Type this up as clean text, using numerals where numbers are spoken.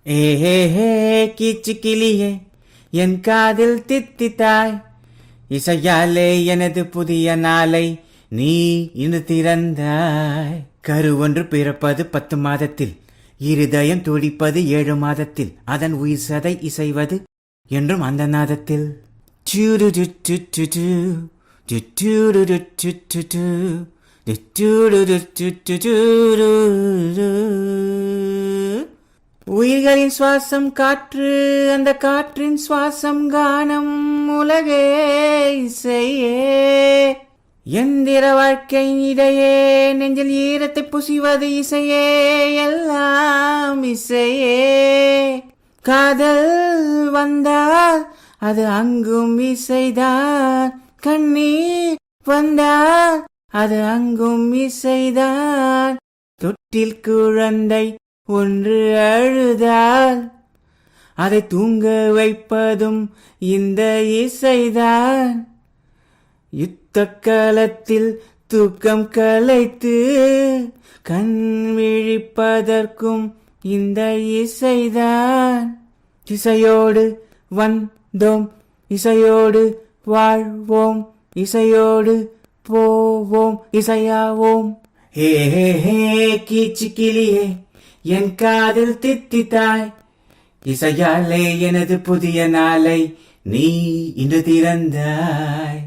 ஏஹே கீச்சு கிளியே என் காதில் தித்தித்தாய், இசையாலே எனது புதிய நாளை நீ இன்று திறந்தாய். கரு ஒன்று பிறப்பது 10 மாதத்தில், இருதயம் துடிப்பது 7 மாதத்தில், அதன் உயிர் சதை இசைவது என்றும் அந்த நாதத்தில். உயிர்களின் சுவாசம் காற்று, அந்த காற்றின் சுவாசம் கானம், உலகே இசையே. எந்திர வாழ்க்கை இடையே நெஞ்சில் ஈரத்தை புசிவது இசையே, எல்லாம் இசையே. காதல் வந்தால் அது அங்கும் இசைதான், கண்ணீர் வந்தால் அது அங்கும் இசைதான். தொட்டில் குழந்தை ஒன்று அழுதால் அதை தூங்க வைப்பதும் இந்த இசைதான். யுத்த களத்தில் தூக்கம் கலைத்து கண் விழிப்பதற்கும் இந்த இசைதான். இசையோடு வந்தோம், இசையோடு வாழ்வோம், இசையோடு போவோம், இசையாவோம். ஹே கீச்சு கிளியே என் காதில் தித்தித்தாய், இசையாலே எனது புதிய நாளை நீ இன்று திறந்தாய்.